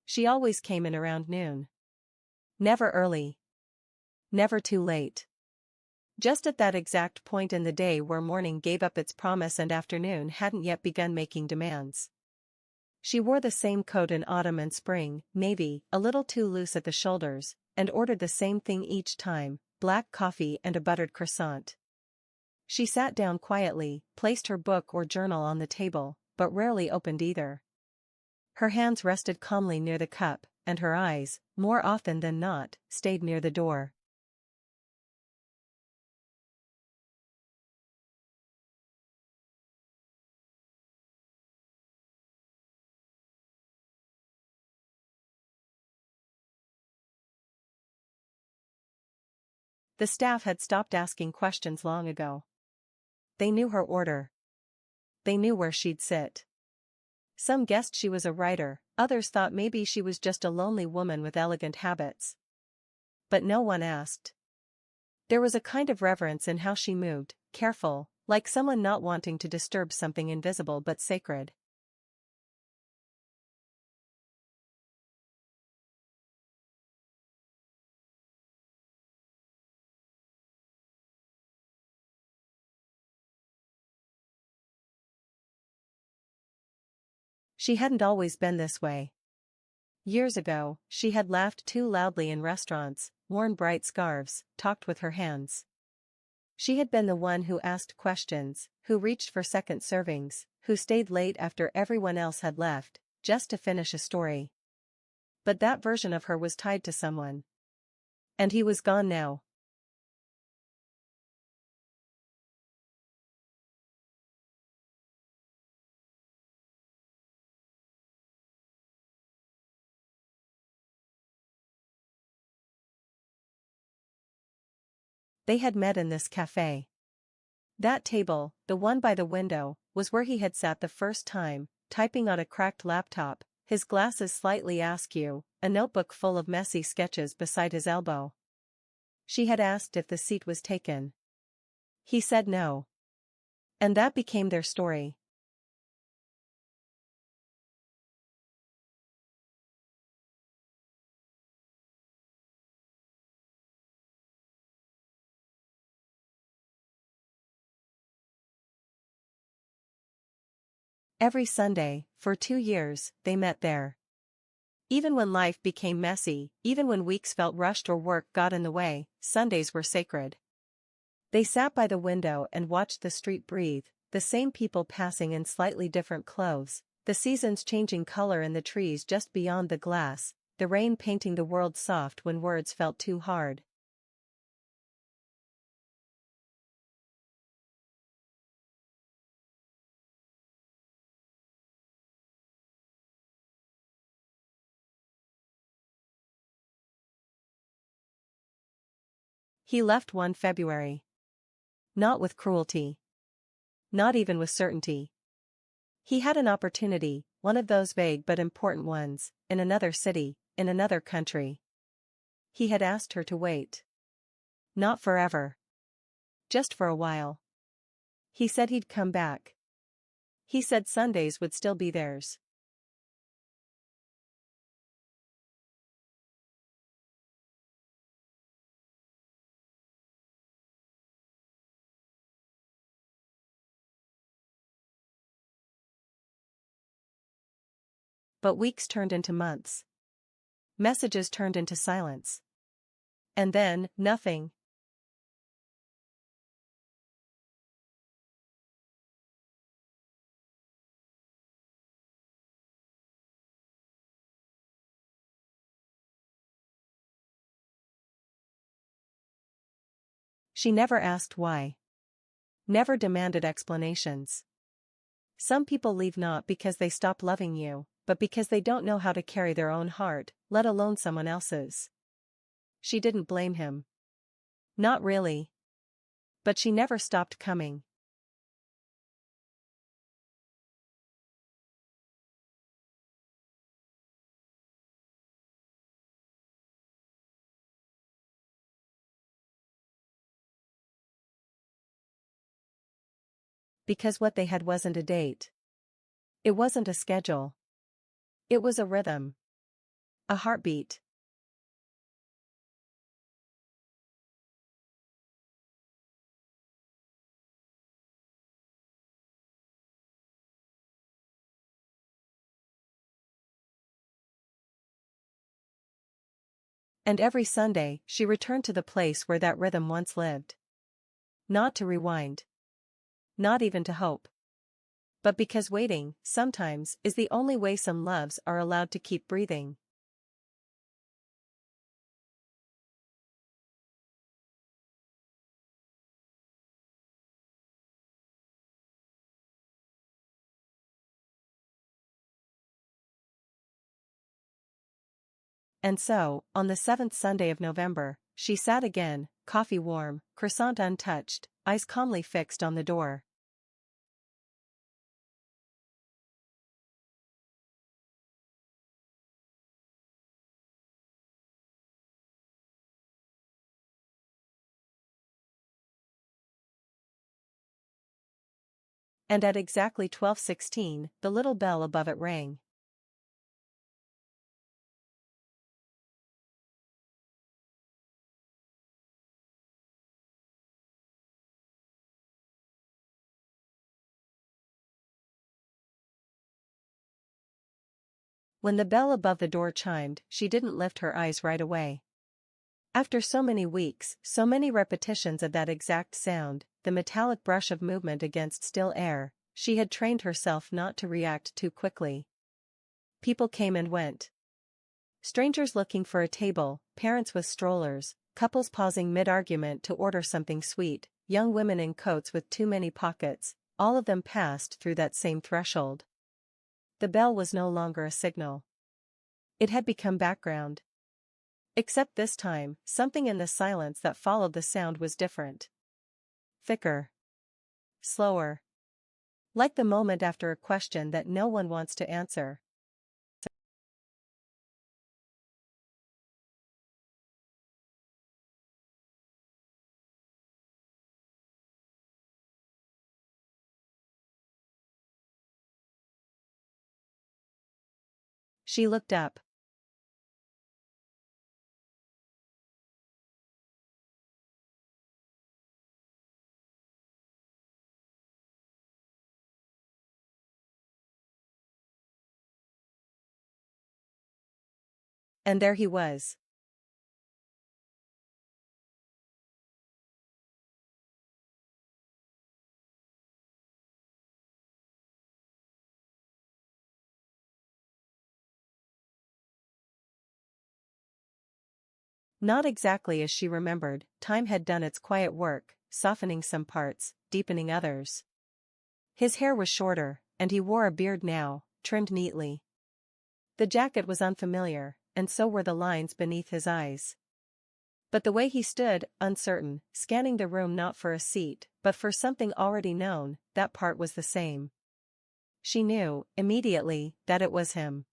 She always came in around noon. Never early. Never too late. Just at that exact point in the day where morning gave up its promise and afternoon hadn't yet begun making demands. She wore the same coat in autumn and spring, maybe a little too loose at the shoulders, and ordered the same thing each time, black coffee and a buttered croissant. She sat down quietly, placed her book or journal on the table, but rarely opened either. Her hands rested calmly near the cup, and her eyes, more often than not, stayed near the door. The staff had stopped asking questions long ago. They knew her order. They knew where she'd sit. Some guessed she was a writer, others thought maybe she was just a lonely woman with elegant habits. But no one asked. There was a kind of reverence in how she moved, careful, like someone not wanting to disturb something invisible but sacred. She hadn't always been this way. Years ago, she had laughed too loudly in restaurants, worn bright scarves, talked with her hands. She had been the one who asked questions, who reached for second servings, who stayed late after everyone else had left, just to finish a story. But that version of her was tied to someone. And he was gone now. They had met in this cafe. That table, the one by the window, was where he had sat the first time, typing on a cracked laptop, his glasses slightly askew, a notebook full of messy sketches beside his elbow. She had asked if the seat was taken. He said no. And that became their story. Every Sunday, for 2 years, they met there. Even when life became messy, even when weeks felt rushed or work got in the way, Sundays were sacred. They sat by the window and watched the street breathe, the same people passing in slightly different clothes, the seasons changing color in the trees just beyond the glass, the rain painting the world soft when words felt too hard. He left one February. Not with cruelty. Not even with certainty. He had an opportunity, one of those vague but important ones, in another city, in another country. He had asked her to wait. Not forever. Just for a while. He said he'd come back. He said Sundays would still be theirs. But weeks turned into months. Messages turned into silence. And then, nothing. She never asked why. Never demanded explanations. Some people leave not because they stop loving you, but because they don't know how to carry their own heart, let alone someone else's. She didn't blame him. Not really. But she never stopped coming. Because what they had wasn't a date. It wasn't a schedule. It was a rhythm. A heartbeat. And every Sunday, she returned to the place where that rhythm once lived. Not to rewind. Not even to hope. But because waiting, sometimes, is the only way some loves are allowed to keep breathing. And so, on the 7th Sunday of November, she sat again, coffee warm, croissant untouched, eyes calmly fixed on the door. And at exactly 12:16, the little bell above it rang. When the bell above the door chimed, she didn't lift her eyes right away. After so many weeks, so many repetitions of that exact sound, the metallic brush of movement against still air, she had trained herself not to react too quickly. People came and went. Strangers looking for a table, parents with strollers, couples pausing mid-argument to order something sweet, young women in coats with too many pockets, all of them passed through that same threshold. The bell was no longer a signal. It had become background. Except this time, something in the silence that followed the sound was different. Thicker. Slower. Like the moment after a question that no one wants to answer. She looked up. And there he was. Not exactly as she remembered, time had done its quiet work, softening some parts, deepening others. His hair was shorter, and he wore a beard now, trimmed neatly. The jacket was unfamiliar, and so were the lines beneath his eyes. But the way he stood, uncertain, scanning the room not for a seat, but for something already known, that part was the same. She knew, immediately, that it was him.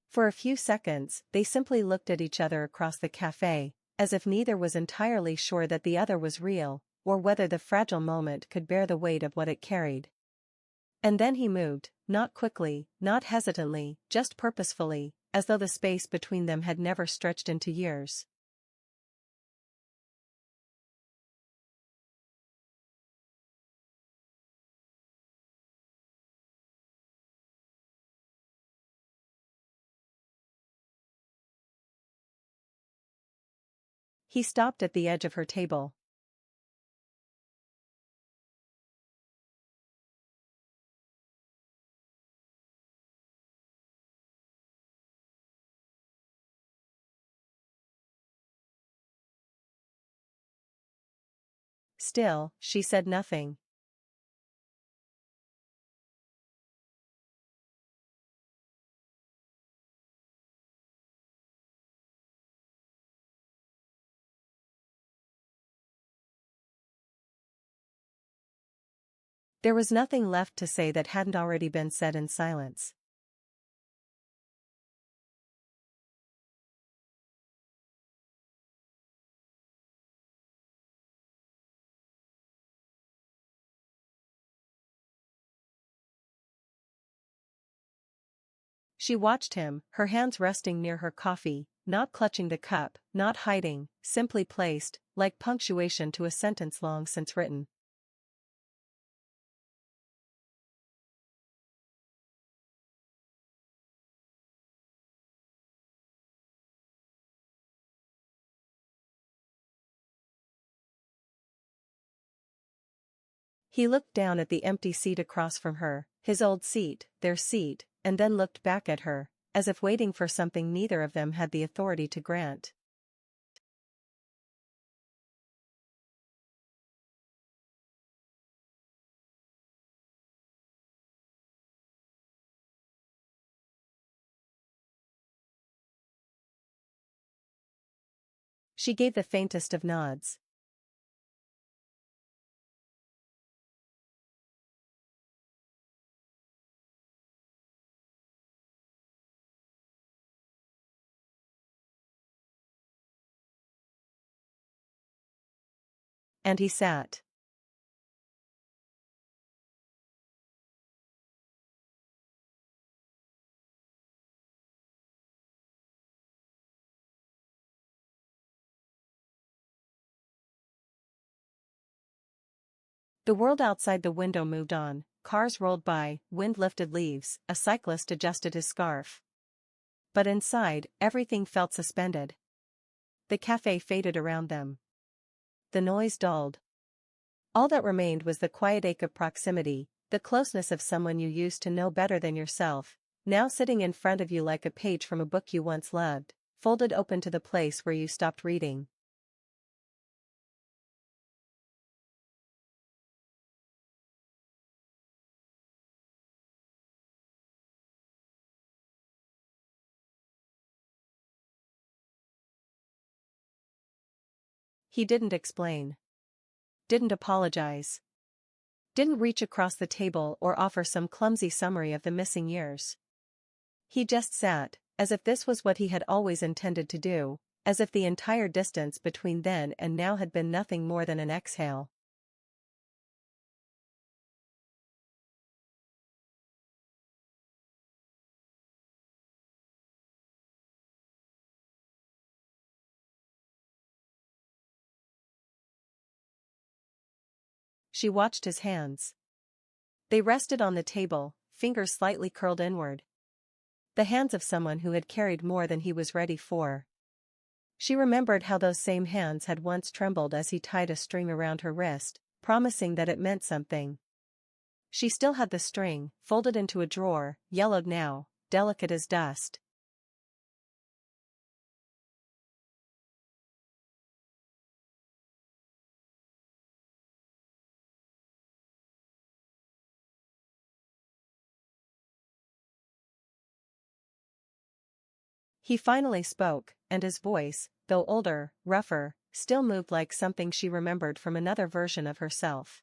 For a few seconds, they simply looked at each other across the cafe, as if neither was entirely sure that the other was real, or whether the fragile moment could bear the weight of what it carried. And then he moved, not quickly, not hesitantly, just purposefully, as though the space between them had never stretched into years. He stopped at the edge of her table. Still, she said nothing. There was nothing left to say that hadn't already been said in silence. She watched him, her hands resting near her coffee, not clutching the cup, not hiding, simply placed, like punctuation to a sentence long since written. He looked down at the empty seat across from her, his old seat, their seat, and then looked back at her, as if waiting for something neither of them had the authority to grant. She gave the faintest of nods. And he sat. The world outside the window moved on, cars rolled by, wind lifted leaves, a cyclist adjusted his scarf. But inside, everything felt suspended. The cafe faded around them. The noise dulled. All that remained was the quiet ache of proximity, the closeness of someone you used to know better than yourself, now sitting in front of you like a page from a book you once loved, folded open to the place where you stopped reading. He didn't explain. Didn't apologize. Didn't reach across the table or offer some clumsy summary of the missing years. He just sat, as if this was what he had always intended to do, as if the entire distance between then and now had been nothing more than an exhale. She watched his hands. They rested on the table, fingers slightly curled inward. The hands of someone who had carried more than he was ready for. She remembered how those same hands had once trembled as he tied a string around her wrist, promising that it meant something. She still had the string, folded into a drawer, yellowed now, delicate as dust. He finally spoke, and his voice, though older, rougher, still moved like something she remembered from another version of herself.